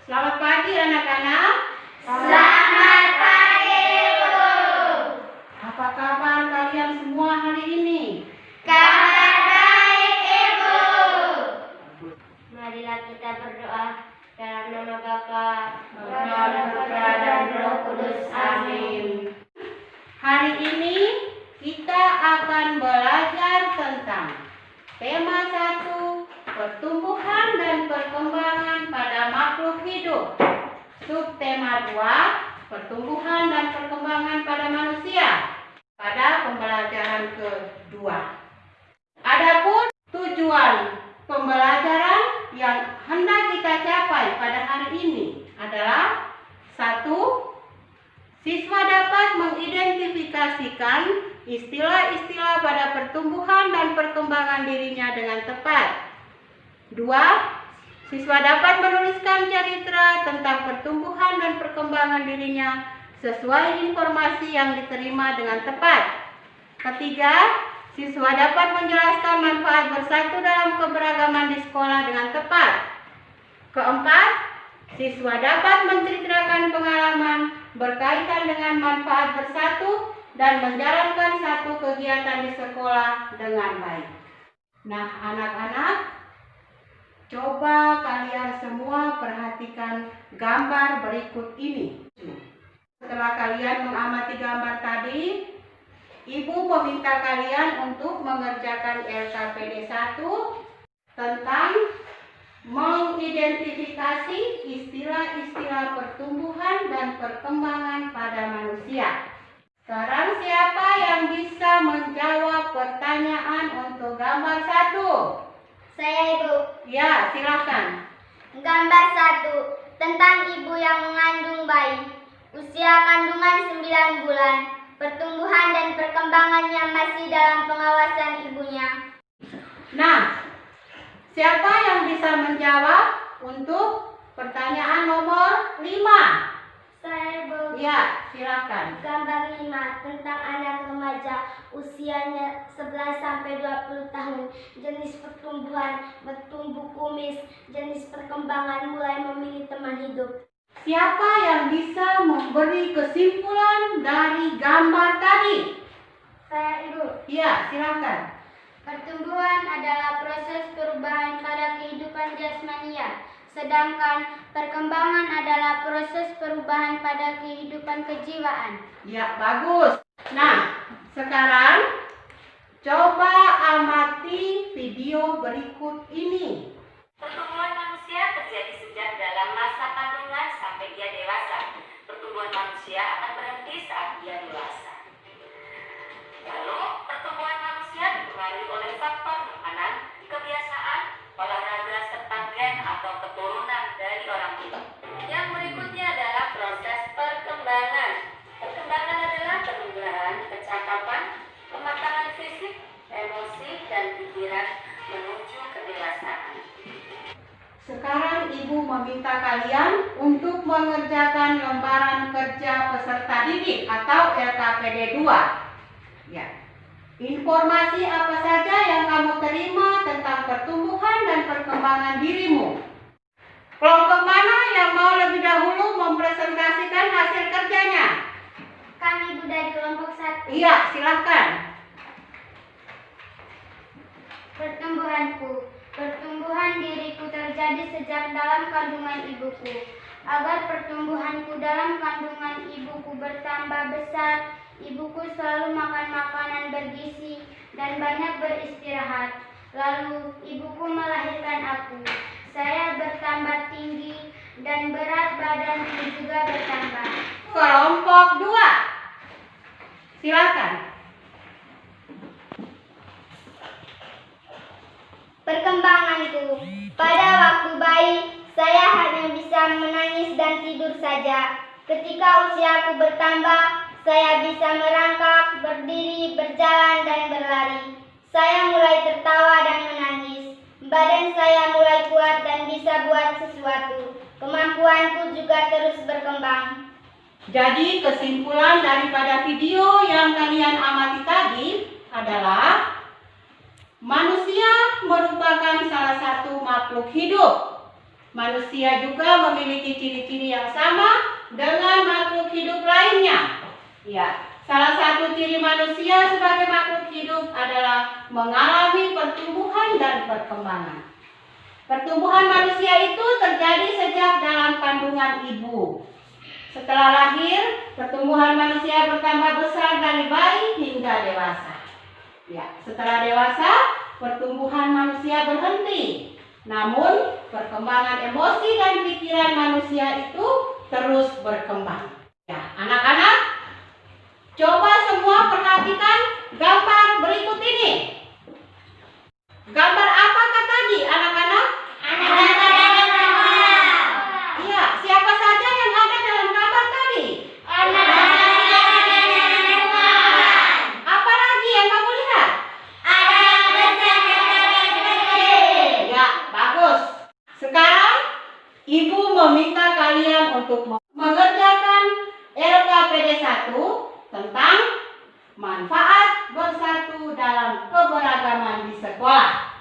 Selamat pagi anak-anak. Selamat pagi, Bu. Apa kabar kalian semua hari ini? Kabar baik, Ibu. Marilah kita berdoa dalam nama Bapa, Putra, dan Roh Kudus. Amin. Hari ini kita akan belajar tentang tema 1, pertumbuhan dan perkembangan pada makhluk hidup. Subtema 2, pertumbuhan dan perkembangan pada manusia pada pembelajaran kedua. Adapun tujuan pembelajaran yang hendak kita capai pada hari ini adalah 1. Siswa dapat mengidentifikasikan istilah-istilah pada pertumbuhan dan perkembangan dirinya dengan tepat. 2. Siswa dapat menuliskan cerita tentang pertumbuhan dan perkembangan dirinya sesuai informasi yang diterima dengan tepat. 3. Siswa dapat menjelaskan manfaat bersatu dalam keberagaman di sekolah dengan tepat. 4. Siswa dapat menceritakan pengalaman berkaitan dengan manfaat bersatu dan menjalankan satu kegiatan di sekolah dengan baik. Nah, anak-anak, coba kalian semua perhatikan gambar berikut ini. Setelah kalian mengamati gambar tadi, Ibu meminta kalian untuk mengerjakan LKPD 1 tentang mengidentifikasi istilah-istilah pertumbuhan dan perkembangan pada manusia. Sekarang siapa yang bisa menjawab pertanyaan untuk gambar 1? Saya, Ibu. Ya, silakan. Gambar 1 tentang ibu yang mengandung bayi. Usia kandungan 9 bulan. Pertumbuhan dan perkembangannya masih dalam pengawasan ibunya. Nah, siapa yang bisa menjawab untuk pertanyaan nomor 5? Saya, Ibu. Ya, silakan. Gambar 5 tentang anak remaja usianya 11 sampai 20 tahun. Jenis pertumbuhan, bertumbuh kumis. Jenis perkembangan, mulai memilih teman hidup. Siapa yang bisa memberi kesimpulan dari gambar tadi? Saya, Ibu. Ya, silakan. Pertumbuhan adalah proses perubahan pada kehidupan jasmania, sedangkan perkembangan adalah proses perubahan pada kehidupan kejiwaan. Ya, bagus. Nah, sekarang coba amati video berikut ini. Pertumbuhan manusia terjadi sejak dalam masa kandungan sampai dia dewasa. Pertumbuhan manusia akan berhenti saat dia dewasa. Lalu, pertumbuhan manusia dipengaruhi oleh faktor makanan, kebiasaan, olahraga, serta gen atau keturunan dari orang tua. Yang berikutnya adalah proses perkembangan. Perkembangan adalah perubahan kecakapan, kematangan fisik, emosi, dan pikiran menuju kedewasaan. Sekarang Ibu meminta kalian untuk mengerjakan lembaran kerja peserta didik atau LKPD 2. Ya. Informasi apa saja yang kamu terima tentang pertumbuhan dan perkembangan dirimu? Kelompok mana yang mau lebih dahulu mempresentasikan hasil kerjanya? Kami, Ibu, dari kelompok 1. Iya, silakan. Pertumbuhanku. Pertumbuhan diriku terjadi sejak dalam kandungan ibuku. Agar pertumbuhanku dalam kandungan ibuku bertambah besar, ibuku selalu makan makanan bergizi dan banyak beristirahat. Lalu ibuku melahirkan aku. Saya bertambah tinggi dan berat badanku juga bertambah. Kelompok 2. Silakan. Perkembanganku. Pada waktu bayi, saya hanya bisa menangis dan tidur saja. Ketika usiaku bertambah, saya bisa merangkak, berdiri, berjalan, dan berlari. Saya mulai tertawa dan menangis. Badan saya mulai kuat dan bisa buat sesuatu. Kemampuanku juga terus berkembang. Jadi kesimpulan daripada video yang kalian amati tadi adalah manusia merupakan salah satu makhluk hidup Manusia juga memiliki ciri-ciri yang sama dengan makhluk hidup lainnya. Ya, salah satu ciri manusia sebagai makhluk hidup adalah mengalami pertumbuhan dan perkembangan. Pertumbuhan manusia itu terjadi sejak dalam kandungan ibu. Setelah lahir, pertumbuhan manusia bertambah besar dari bayi hingga dewasa. Ya, setelah dewasa, pertumbuhan manusia berhenti. Namun, perkembangan emosi dan pikiran manusia itu terus berkembang. Ya, anak-anak, coba semua perhatikan gambar berikut ini. Gambar apakah tadi, anak-anak? Iya, siapa saja yang ada dalam gambar tadi? Apa lagi yang kamu lihat? Ya, bagus. Sekarang Ibu meminta kalian untuk mengerjakan LKPD 1 tentang manfaat bersatu dalam keberagaman di sekolah.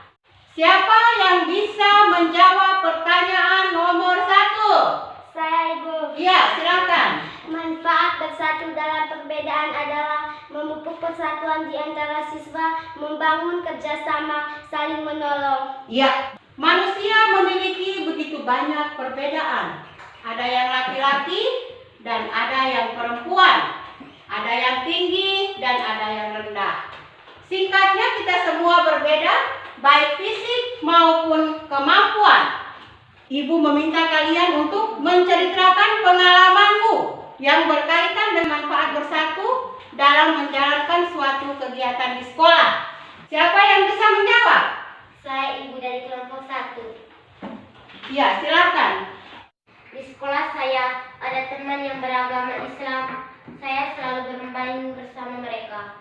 Siapa yang bisa menjawab pertanyaan nomor 1? Saya, Ibu. Iya, silakan. Manfaat bersatu dalam perbedaan adalah memupuk persatuan di antara siswa, membangun kerjasama, saling menolong. Iya, manusia memiliki begitu banyak perbedaan. Ada yang laki-laki dan ada yang perempuan. Ada yang tinggi dan ada yang rendah. Singkatnya, kita semua berbeda, baik fisik maupun kemampuan. Ibu meminta kalian untuk menceritakan pengalamanmu yang berkaitan dengan manfaat bersatu dalam menjalankan suatu kegiatan di sekolah. Siapa yang bisa menjawab? Saya, Ibu, dari kelompok 1. Ya, silakan. Di sekolah saya ada teman yang beragama Islam. Saya selalu bermain bersama mereka.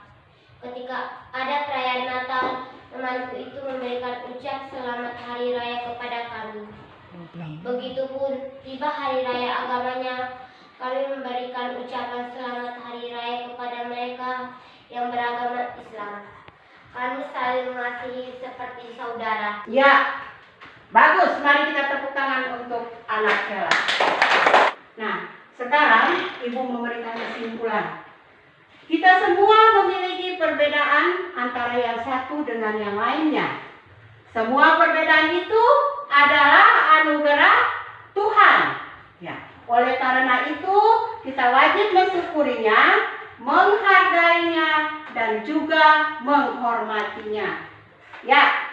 Ketika ada perayaan Natal, temanku itu memberikan ucap selamat hari raya kepada kami. Begitupun tiba hari raya agamanya, kami memberikan ucapan selamat hari raya kepada mereka yang beragama Islam. Kami saling mengasihi seperti saudara. Ya, bagus. Mari kita tepuk tangan untuk anak Ella. Nah, sekarang Ibu memberikan kesimpulan. Kita semua memiliki perbedaan antara yang satu dengan yang lainnya. Semua perbedaan itu adalah anugerah Tuhan. Ya, oleh karena itu kita wajib mensyukurinya, menghargainya, dan juga menghormatinya. Ya,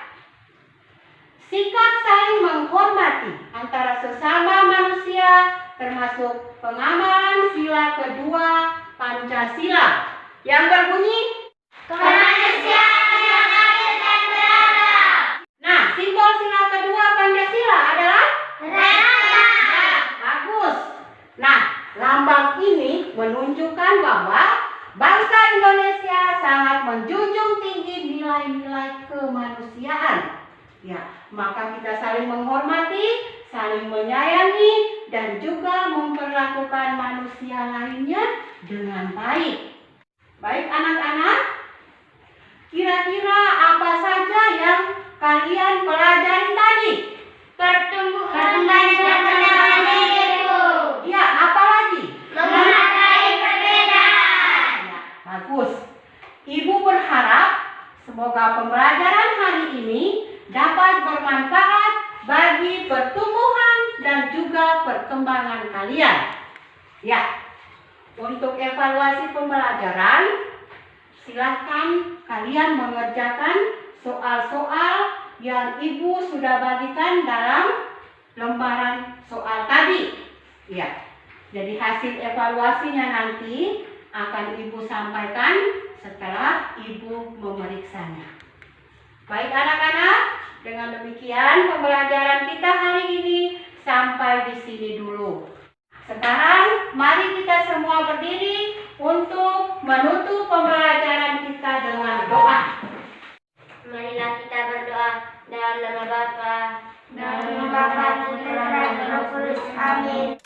sikap saling menghormati antara sesama manusia termasuk pengamalan sila kedua Pancasila yang berbunyi Kemanusiaan yang adil dan beradab. Nah, simbol sila kedua Pancasila adalah Renata. ya, bagus. Nah, lambang ini menunjukkan bahwa bangsa Indonesia sangat menjunjung tinggi nilai-nilai kemanusiaan. Ya, maka kita saling menghormati, saling menyayangi, dan juga memperlakukan manusia lainnya dengan baik. Baik anak-anak, kira-kira apa saja yang kalian pelajari tadi? Pertumbuhan dan perkembangan diriku. Ya, apa lagi? Menghargai perbedaan. Ya, bagus. Ibu berharap semoga pembelajaran hari ini dapat bermanfaat bagi pertumbuhan dan juga perkembangan kalian. Ya, untuk evaluasi pembelajaran, silahkan kalian mengerjakan soal-soal yang Ibu sudah bagikan dalam lembaran soal tadi. Ya, jadi hasil evaluasinya nanti akan Ibu sampaikan setelah Ibu memeriksanya. Baik anak-anak, dengan demikian pembelajaran kita hari ini sampai di sini dulu. Sekarang mari kita semua berdiri untuk menutup pembelajaran kita dengan doa. Marilah kita berdoa dalam nama Bapa, dalam nama Bapa, Putra, dan Roh Kudus. Amin.